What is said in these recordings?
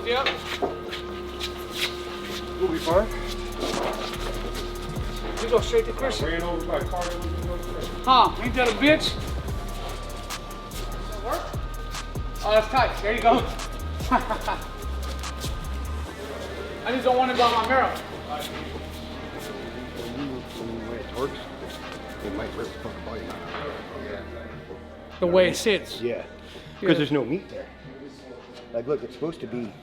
Yep. We'll be fine. We go straight to Christian. Ran over by a car that was in the Huh? Ain't that a bitch? Does that work? Oh, that's tight. There you go. I just don't want it by my mirror. The way it works, it might rip the fucking body out. The way it sits. Yeah. Because there's no meat there. Like, look, it's supposed to be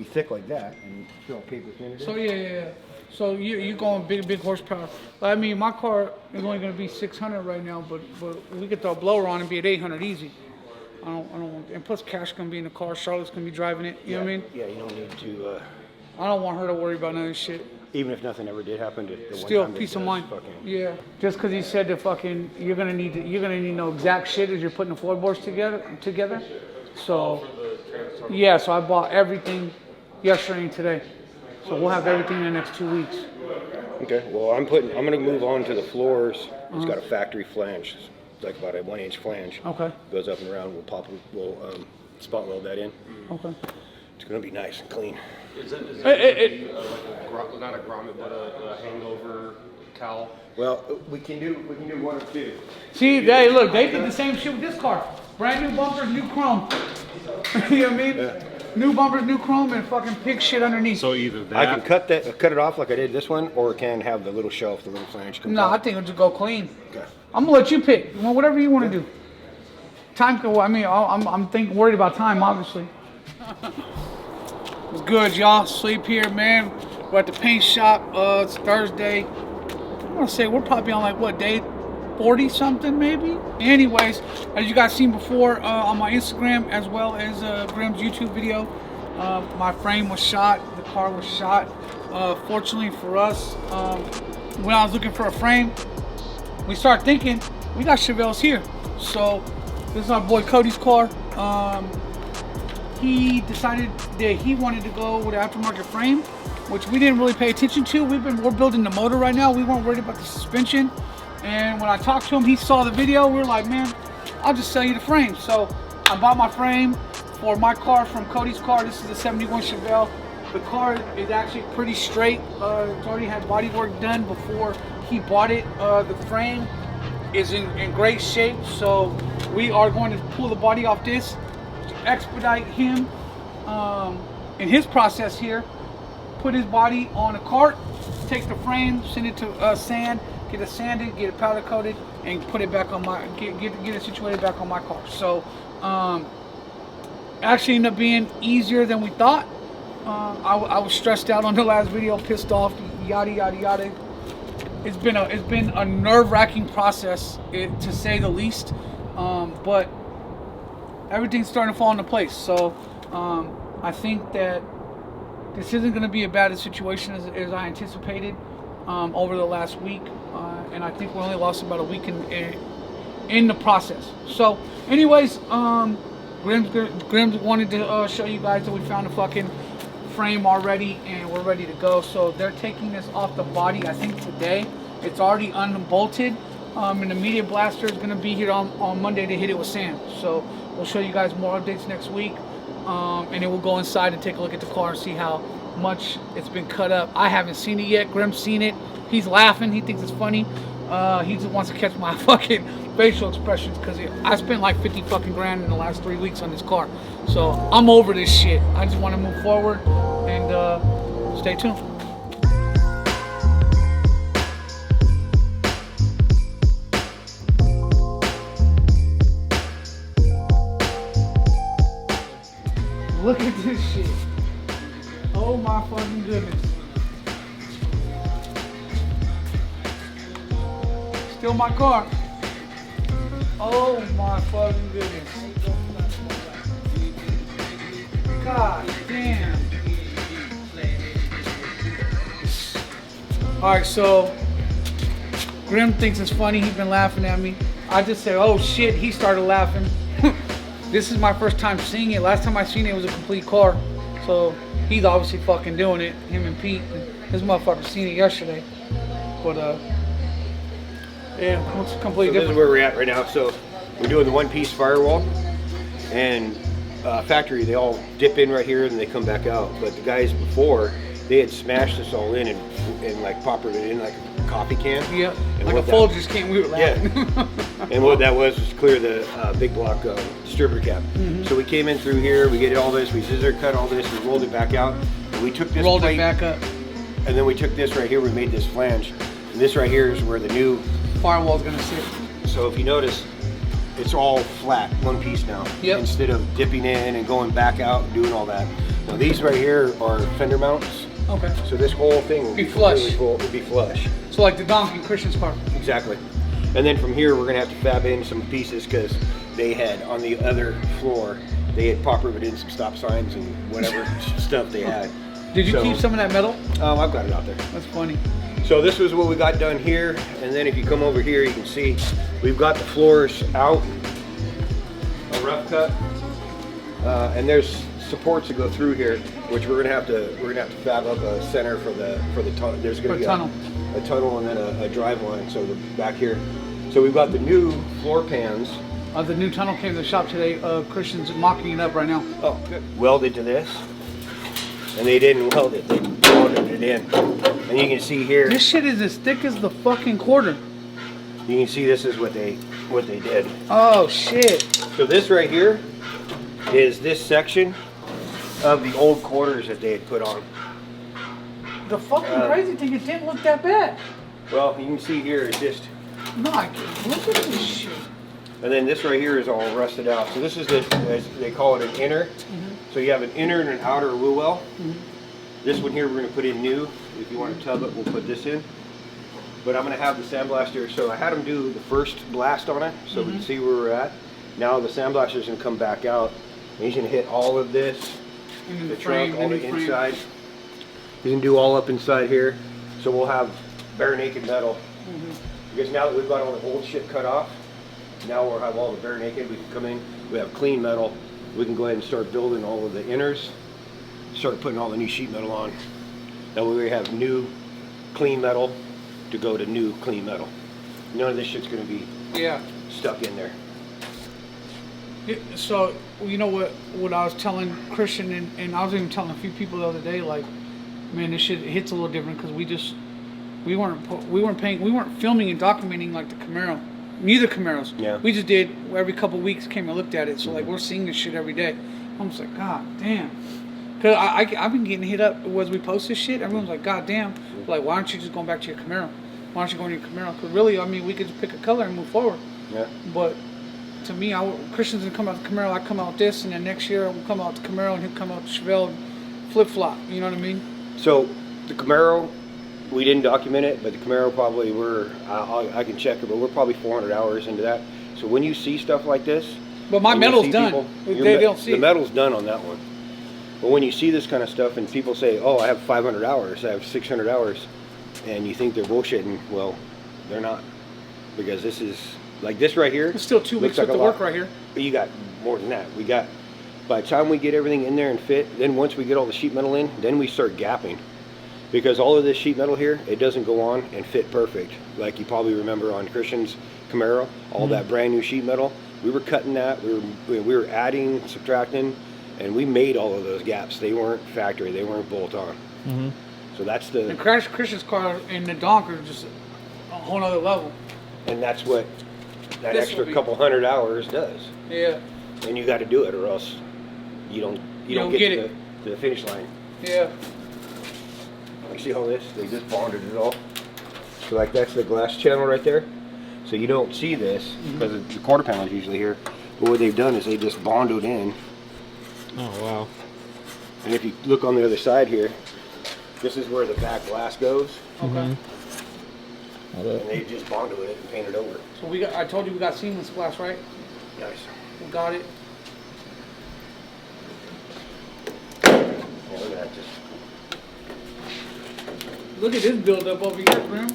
thick like that, and you know, paper thin. So yeah. So you going big horsepower. I mean, my car is only going to be 600 right now, but we could throw a blower on and be at 800 easy. I don't want. And plus, Cash gonna be in the car. Charlotte's gonna be driving it. You know what I mean? Yeah, you don't need to. I don't want her to worry about none of this shit. Even if nothing ever did happen, Still peace of mind. Yeah. Just because he said that fucking you're gonna need to know exact shit as you're putting the floorboards together. So yeah, so I bought everything yesterday and today. So we'll have everything in the next 2 weeks. Okay. Well, I'm gonna move on to the floors. It's got a factory flange. It's like about a 1-inch flange. Okay. Goes up and around. We'll spot weld that in. Okay. It's gonna be nice and clean. Is that not a grommet, but a hangover cowl? Well, we can do one or two. See, they did the same shit with this car. Brand new bumpers, new chrome. You know what I mean? Yeah. New bumpers, new chrome, and fucking pig shit underneath. So either that. I can cut it off like I did this one, or it can have the little shelf, the little flange. No, I think it'll just go clean. Okay. I'm gonna let you pick. You want whatever you want to do. Time. I mean, I'm worried about time, obviously. It's good, y'all. Sleep here, man. We're at the paint shop. It's Thursday. I'm gonna say we're probably on like what day? 40 something maybe. Anyways, as you guys seen before on my Instagram as well as Grimm's YouTube video, my frame was shot. The car was shot. Fortunately for us, when I was looking for a frame, we started thinking we got Chevelles here. So this is our boy Cody's car. He decided that he wanted to go with an aftermarket frame, which we didn't really pay attention to. We're building the motor right now. We weren't worried about the suspension. And when I talked to him, he saw the video. We were like, man, I'll just sell you the frame. So I bought my frame for my car from Cody's car. This is a 71 Chevelle. The car is actually pretty straight. It's already had body work done before he bought it. The frame is in great shape. So we are going to pull the body off this to expedite him in his process here. Put his body on a cart, take the frame, send it to sand, get it sanded, get it powder coated, and put it back on my get it situated back on my car. So actually ended up being easier than we thought. I was stressed out on the last video, pissed off, yada yada yada. It's been a nerve-wracking process, to say the least. But everything's starting to fall into place. So I think that this isn't going to be as bad a situation as I anticipated over the last week. And I think we only lost about a week in the process. So anyways, Grimm's wanted to show you guys that we found a fucking frame already and we're ready to go. So they're taking this off the body, I think today. It's already unbolted. And the media blaster is going to be here on Monday to hit it with sand. So we'll show you guys more updates next week. And then we'll go inside and take a look at the car and see how much it's been cut up. I haven't seen it yet. Grimm's seen it. He's laughing. He thinks it's funny. He just wants to catch my fucking facial expressions because I spent like 50 fucking grand in the last 3 weeks on this car. So I'm over this shit. I just want to move forward and stay tuned. Look at this shit. Oh my fucking goodness. Still my car. Oh my fucking goodness. God damn. Alright, so Grimm thinks it's funny. He's been laughing at me. I just said, oh shit, he started laughing. This is my first time seeing it. Last time I seen it was a complete car. So he's obviously fucking doing it. Him and Pete. This motherfucker seen it yesterday. But yeah, it's completely different. This is where we're at right now. So we're doing the one-piece firewall, and factory, they all dip in right here and they come back out. But the guys before, they had smashed this all in and like poppered it in like a coffee can. Yeah, and like a Folgers can. We were laughing. Yeah. And what that was clear the big block distributor cap. So we came in through here, we get all this, we scissor cut all this, we rolled it back out, and we took this Rolled plate, it back up. and then we took this right here, we made this flange. And this right here is where the new Firewall's gonna sit. So if you notice, it's all flat, one piece now. Yep. Instead of dipping in and going back out and doing all that. Now these right here are fender mounts. Okay. So this whole thing will Be flush. completely full. It'll be flush. So like the Donkey Christian's car. Exactly. And then from here, we're gonna have to fab in some pieces because they had on the other floor, they had pop riveted in some stop signs and whatever stuff they had. Did you So, keep some of that metal? I've got it out there. That's funny. So this was what we got done here, and then if you come over here, you can see we've got the floors out, a rough cut, and there's supports that go through here, which we're gonna have to fab up a center for the tunnel. There's gonna For be a tunnel. a tunnel and then a drive line. So the back here, so we've got the new floor pans. The new tunnel came to the shop today. Christian's mocking it up right now. Oh, good. Welded to this, and they didn't weld it; they welded it in. And you can see here. This shit is as thick as the fucking quarter. You can see this is what they did. Oh shit. So this right here is this section of the old quarters that they had put on. The fucking crazy thing, it didn't look that bad. Well, you can see here it's just, No, I can't. Look at this shit. and then this right here is all rusted out. So this is as they call it, an inner. So you have an inner and an outer wheel well. This one here we're going to put in new. If you want to tub it, we'll put this in. But I'm going to have the sandblaster. So I had them do the first blast on it so we can see where we're at. Now the sandblaster's going to come back out. And he's going to hit all of this, the trunk, all the inside. He's going to do all up inside here. So we'll have bare naked metal. Because now that we've got all the old shit cut off, now we'll have all the bare naked. We can come in, we have clean metal. We can go ahead and start building all of the inners, start putting all the new sheet metal on. That way we have new clean metal to go to new clean metal. None of this shit's going to be stuck in there. So you know what I was telling Christian and I was even telling a few people the other day, like, man, this shit hits a little different because we weren't filming and documenting like the Camaro, neither Camaros. Yeah. We just did every couple weeks, came and looked at it. So like we're seeing this shit every day. I'm just like, God damn. Cause I've been getting hit up as we post this shit. Everyone's like, God damn. Like, why aren't you just going back to your Camaro? Why aren't you going to your Camaro? Because really, I mean, we could just pick a color and move forward. Yeah. But to me, Christian's gonna come out the Camaro. I come out this, and then next year we'll come out the Camaro, and he'll come out the Chevelle, flip flop. You know what I mean? So the Camaro, we didn't document it, but the Camaro probably I can check it, but we're probably 400 hours into that. So when you see stuff like this, But my and you metal's see done. people- They don't see the it. metal's done on that one. But when you see this kind of stuff and people say, "Oh, I have 500 hours, I have 600 hours," and you think they're bullshitting, well, they're not, because this is like this right here. It's still 2 looks weeks like worth a of work lot. right here. But you got more than that. We got, by the time we get everything in there and fit, then once we get all the sheet metal in, then we start gapping. Because all of this sheet metal here, it doesn't go on and fit perfect. Like you probably remember on Christian's Camaro, all that brand new sheet metal, we were cutting that, we were adding, subtracting, and we made all of those gaps. They weren't factory, they weren't bolt on. So that's the, And Christian's car and the Donk are just a whole other level. and that's what that This extra will be- couple hundred hours does. Yeah. And you got to do it, or else you don't don't get get to it. the finish line. Yeah. You see all this? They just bonded it all. So like that's the glass channel right there. So you don't see this because the quarter panel is usually here. But what they've done is they just bonded in. Oh wow. And if you look on the other side here, this is where the back glass goes. Okay. And they just bonded it and painted over. So I told you we got seamless glass, right? Nice. We got it. Yeah, look at that. Just Look at this build up over here, man.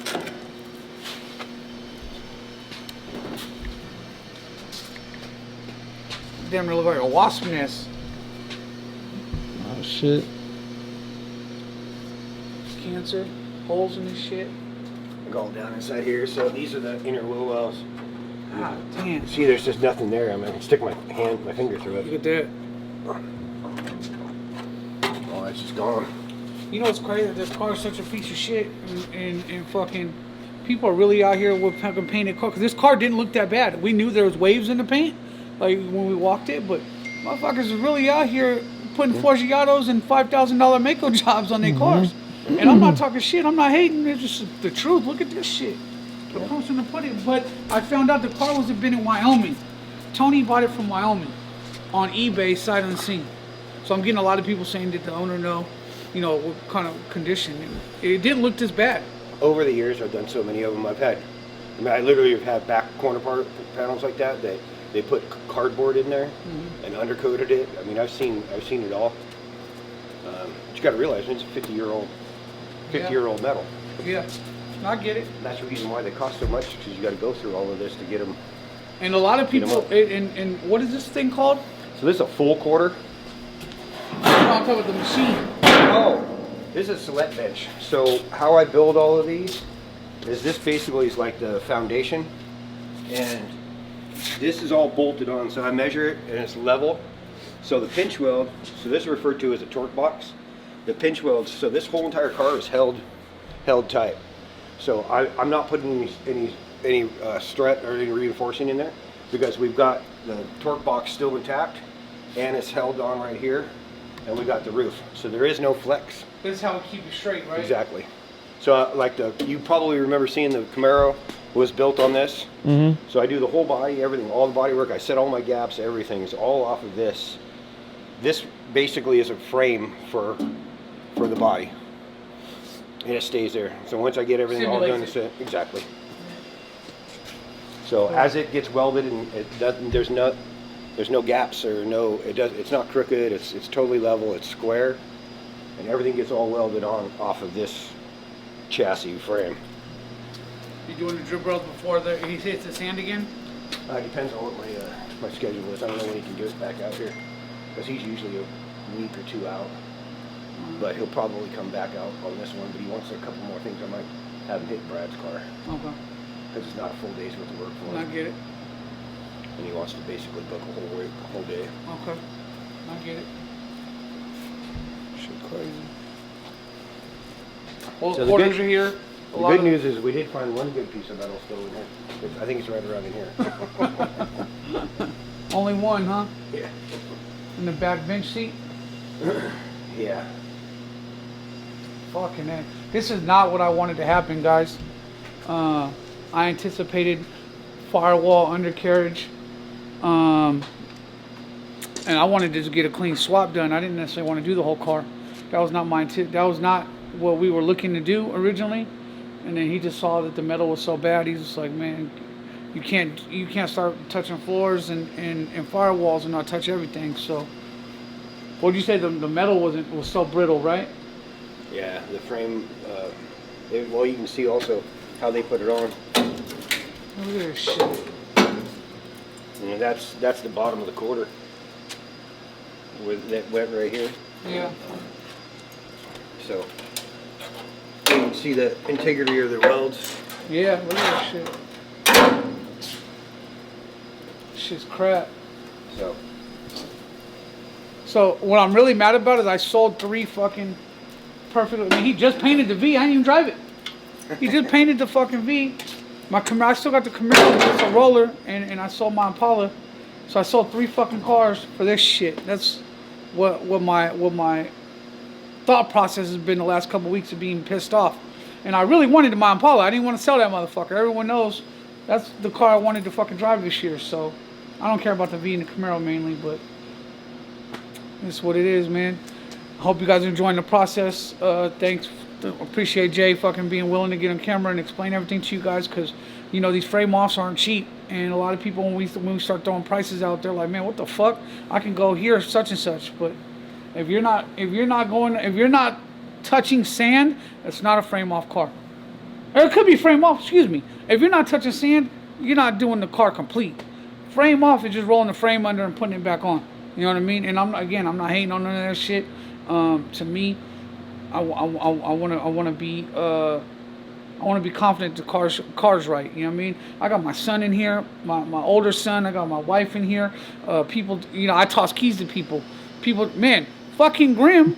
Damn, it look like a wasp nest. Oh shit. Cancer, holes in this shit. all down inside here. So these are the inner wheel wells. God damn. See, there's just nothing there. I'm gonna stick my finger through Look it. at that. Oh, that's just gone. You know what's crazy? This car is such a piece of shit, and fucking people are really out here with fucking painted car. Cause this car didn't look that bad. We knew there was waves in the paint, like when we walked it, but motherfuckers are really out here putting Forgiatos and $5,000 Mako jobs on their cars. And I'm not talking shit. I'm not hating. It's just the truth. Look at this shit. The person to put it. But I found out the car was been in Wyoming. Tony bought it from Wyoming on eBay, sight unseen. So I'm getting a lot of people saying that the owner know, you know, what kind of condition. It didn't look this bad. Over the years, I've done so many of them. I literally have had back corner panels like that. They put cardboard in there and undercoated it. I mean, I've seen it all. But you got to realize it's a 50-year-old metal. Yeah, I get it. And that's the reason why they cost so much, because you got to go through all of this to get them. And a lot of people, and what is this thing called? So this is a full quarter. I'm talking about the machine. Oh, this is a select bench. So how I build all of these is this basically is like the foundation, and this is all bolted on. So I measure it and it's level. So the pinch weld, so this is referred to as a torque box. The pinch welds, so this whole entire car is held tight. So I'm not putting any strut or any reinforcing in there, because we've got the torque box still intact and it's held on right here, and we got the roof. So there is no flex. This is how we keep it straight, right? Exactly. So you probably remember seeing the Camaro was built on this. So I do the whole body, everything, all the body work. I set all my gaps, everything is all off of this. This basically is a frame for the body, and it stays there. So once I get everything all done, exactly. So as it gets welded and it doesn't, there's no gaps or it's not crooked. It's totally level. It's square, and everything gets all welded on off of this chassis frame. You doing the drip rails before he hits the sand again? Depends on what my schedule is. I don't know when he can get back out here, because he's usually a week or two out. But he'll probably come back out on this one. But he wants a couple more things. I might have him hit Brad's car, Okay. because it's not a full day's worth of work for him. I get it. And he wants to basically book a whole day. Okay. I get it. Shit crazy. Well, So the orders good- are here. The good news is we did find one good piece of metal still in here. I think it's right around in here. Only one, huh? Yeah. In the back bench seat? Yeah. Fucking heck. This is not what I wanted to happen, guys. I anticipated firewall undercarriage. And I wanted to just get a clean swap done. I didn't necessarily want to do the whole car. That was not that was not what we were looking to do originally. And then he just saw that the metal was so bad. He's just like, man, you can't start touching floors and firewalls and not touch everything. So, what did you say? The metal was so brittle, right? Yeah, the frame. Well, you can see also how they put it on. Look at this shit. And that's the bottom of the quarter, with that wet right here. Yeah. So you can see the integrity of the welds. Yeah, look at this shit. Shit's crap. So what I'm really mad about is I sold 3 fucking perfect. I mean, he just painted the V. I didn't even drive it. He just painted the fucking V. I still got the Camaro. It's a roller, and I sold my Impala. So I sold 3 fucking cars for this shit. That's what my thought process has been the last couple of weeks of being pissed off. And I really wanted my Impala. I didn't want to sell that motherfucker. Everyone knows that's the car I wanted to fucking drive this year. So I don't care about the V and the Camaro mainly, but it's what it is, man. I hope you guys are enjoying the process. Thanks. Appreciate Jay fucking being willing to get on camera and explain everything to you guys, because you know these frame offs aren't cheap, and a lot of people when we start throwing prices out there, like, man, what the fuck? I can go here such and such, but if you're not touching sand, it's not a frame off car. Or it could be frame off. Excuse me. If you're not touching sand, you're not doing the car complete. Frame off is just rolling the frame under and putting it back on. You know what I mean? And I'm not hating on none of that shit. To me, I want to be confident the car's right. You know what I mean? I got my son in here, my older son. I got my wife in here. People, you know, I toss keys to people. people, man, fucking Grim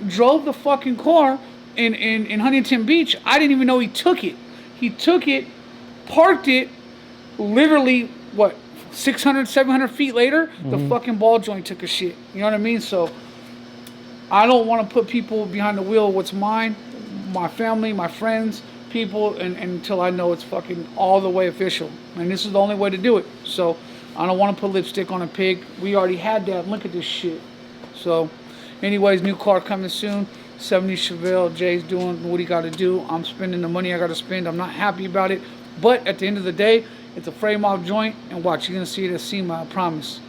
drove the fucking car in Huntington Beach. I didn't even know he took it. He took it, parked it, literally, what, 600, 700 feet later, the fucking ball joint took a shit. You know what I mean? So I don't want to put people behind the wheel of what's mine, my family, my friends, people, and until I know it's fucking all the way official. And this is the only way to do it. So I don't want to put lipstick on a pig. We already had that. Look at this shit. So anyways, new car coming soon. 70 Chevelle. Jay's doing what he got to do. I'm spending the money I got to spend. I'm not happy about it. But at the end of the day, it's a frame off joint. And watch, you're going to see it at SEMA, I promise.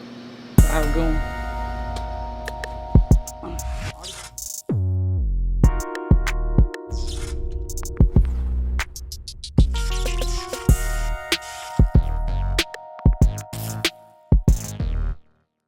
I have a good one.